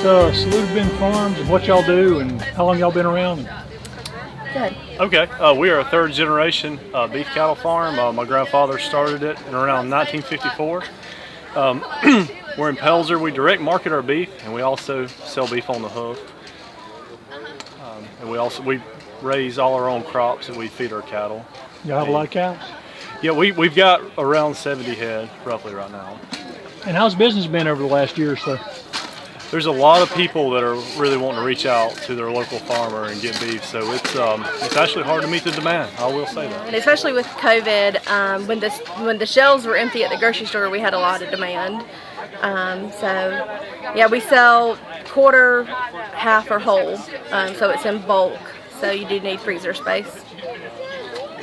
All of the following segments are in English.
Saluda Bend Farms and what y'all do and how long y'all been around? Good. Okay, we are a third generation beef cattle farm. My grandfather started it in around 1954. We're in Pelzer. We direct market our beef, and we also sell beef on the hoof. And we raise all our own crops that we feed our cattle. Y'all have a lot of cows? Yeah, we've got around 70 head roughly right now. And how's business been over the last year or so? There's a lot of people that are really wanting to reach out to their local farmer and get beef, so it's actually hard to meet the demand. I will say that. And especially with COVID, when the shelves were empty at the grocery store, we had a lot of demand. So yeah, we sell quarter, half, or whole, so it's in bulk. So you do need freezer space.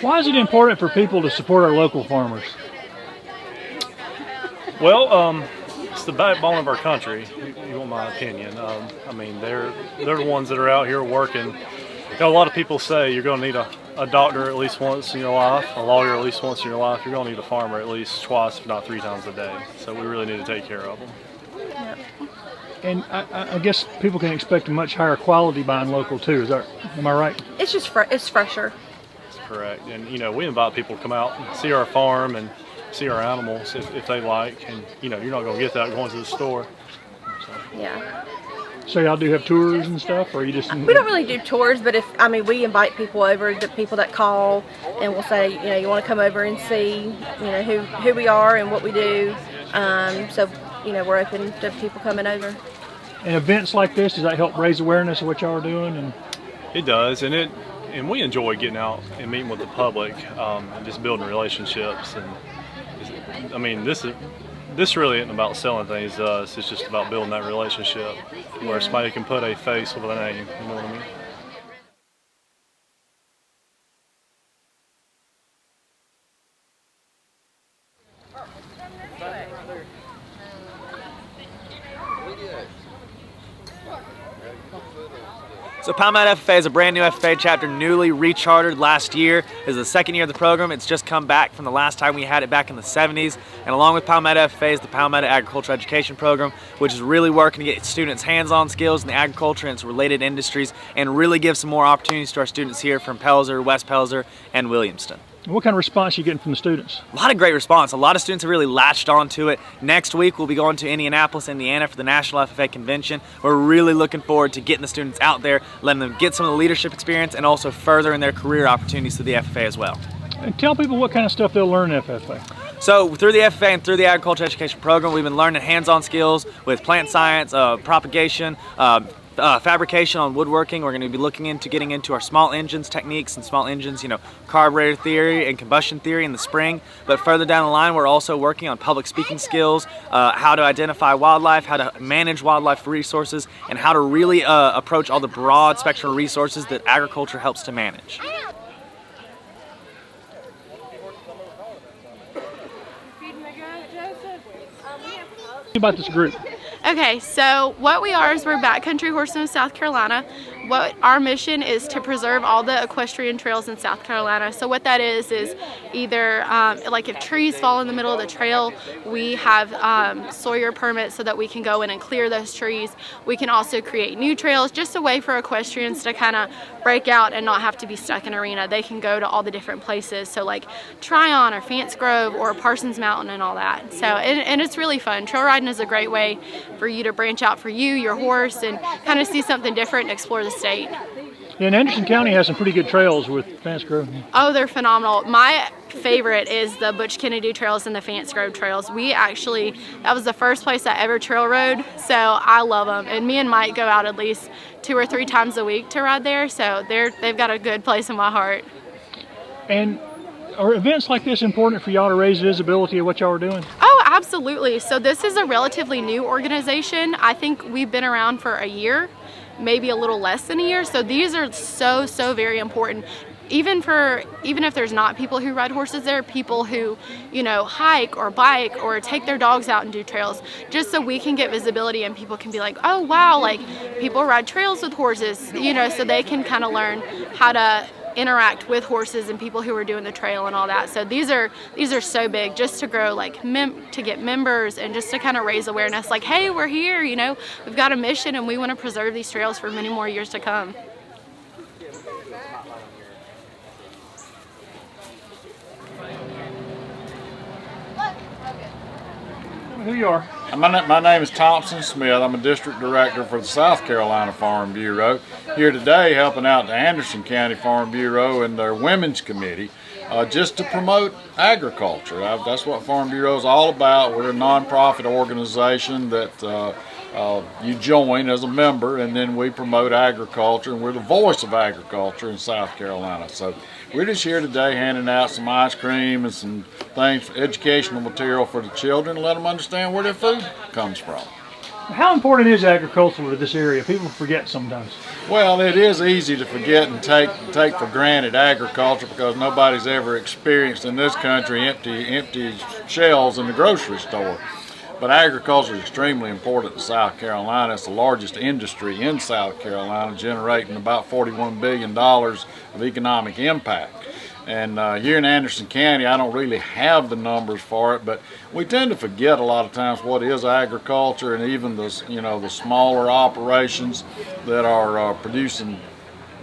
Why is it important for people to support our local farmers? Well, it's the backbone of our country. You want my opinion? I mean, they're the ones that are out here working. You know, a lot of people say you're going to need a doctor at least once in your life, a lawyer at least once in your life. You're going to need a farmer at least twice, if not 3 times a day. So we really need to take care of them. Yep. And I guess people can expect a much higher quality buying local too. Am I right? It's just it's fresher. That's correct. And you know, we invite people to come out and see our farm and see our animals if they like. And you know, you're not going to get that going to the store. So. Yeah. So y'all do have tours and stuff, or you just? We don't really do tours, but we invite people over, the people that call, and we'll say, you know, you want to come over and see, you know, who we are and what we do. So, you know, we're open to people coming over. And events like this, does that help raise awareness of what y'all are doing? And it does, and we enjoy getting out and meeting with the public, and just building relationships. And I mean, this really isn't about selling things to us. It's just about building that relationship where somebody can put a face with a name. You know what I mean? So Palmetto FFA is a brand new FFA chapter, newly rechartered last year. This is the second year of the program. It's just come back from the last time we had it back in the 70s. And along with Palmetto FFA is the Palmetto Agricultural Education Program, which is really working to get students hands-on skills in the agriculture and its related industries and really give some more opportunities to our students here from Pelzer, West Pelzer, and Williamston. What kind of response are you getting from the students? A lot of great response. A lot of students have really latched onto it. Next week we'll be going to Indianapolis, Indiana for the National FFA Convention. We're really looking forward to getting the students out there, letting them get some of the leadership experience and also furthering their career opportunities through the FFA as well. And tell people what kind of stuff they'll learn in FFA. So through the FFA and through the Agriculture Education Program, we've been learning hands-on skills with plant science, propagation, fabrication on woodworking. We're going to be looking into getting into our small engines techniques and small engines, you know, carburetor theory and combustion theory in the spring. But further down the line, we're also working on public speaking skills, how to identify wildlife, how to manage wildlife resources, and how to really approach all the broad spectrum of resources that agriculture helps to manage. About this group. Okay, so what we are is we're Backcountry Horsemen of South Carolina. What our mission is to preserve all the equestrian trails in South Carolina. So what that is either like if trees fall in the middle of the trail, we have Sawyer permits so that we can go in and clear those trees. We can also create new trails, just a way for equestrians to kind of break out and not have to be stuck in arena. They can go to all the different places, so like Tryon or Fance Grove or Parsons Mountain and all that. So and it's really fun. Trail riding is a great way for you to branch out for you, your horse, and kind of see something different and explore the state. Yeah, and Anderson County has some pretty good trails with Fance Grove. Oh, they're phenomenal. My favorite is the Butch Kennedy trails and the Fance Grove trails. That was the first place I ever trail rode, so I love them. And me and Mike go out at least 2 or 3 times a week to ride there, so they've got a good place in my heart. And are events like this important for y'all to raise visibility of what y'all are doing? Oh, absolutely. So this is a relatively new organization. I think we've been around for a year, maybe a little less than a year. So these are so very important. Even if there's not people who ride horses there, people who, you know, hike or bike or take their dogs out and do trails, just so we can get visibility and people can be like, oh wow, like people ride trails with horses, you know, so they can kind of learn how to interact with horses and people who are doing the trail and all that. So these are so big, just to grow like to get members and just to kind of raise awareness. Like, hey, we're here. You know, we've got a mission and we want to preserve these trails for many more years to come. Who you are? My name is Thompson Smith. I'm a district director for the South Carolina Farm Bureau. Here today helping out the Anderson County Farm Bureau and their Women's Committee just to promote agriculture. That's what Farm Bureau is all about. We're a nonprofit organization that you join as a member, and then we promote agriculture, and we're the voice of agriculture in South Carolina. So we're just here today handing out some ice cream and some things, educational material for the children, and let them understand where their food comes from. How important is agriculture to this area? People forget sometimes. Well, it is easy to forget and take for granted agriculture because nobody's ever experienced in this country empty shelves in the grocery store. But agriculture is extremely important in South Carolina. It's the largest industry in South Carolina, generating about $41 billion of economic impact. And here in Anderson County, I don't really have the numbers for it, but we tend to forget a lot of times what is agriculture, and even the smaller operations that are producing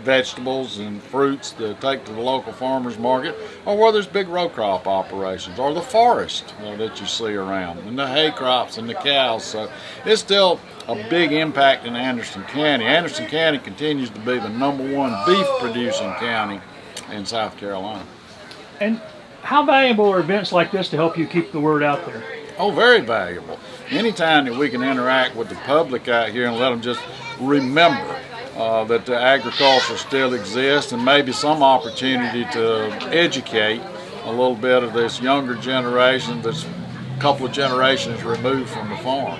vegetables and fruits to take to the local farmers market, or where there's big row crop operations, or the forest that you see around, and the hay crops and the cows. So it's still a big impact in Anderson County. Anderson County continues to be the #1 beef producing county in South Carolina. And how valuable are events like this to help you keep the word out there? Oh, very valuable. Anytime that we can interact with the public out here and let them just remember that the agriculture still exists, and maybe some opportunity to educate a little bit of this younger generation that's a couple of generations removed from the farm.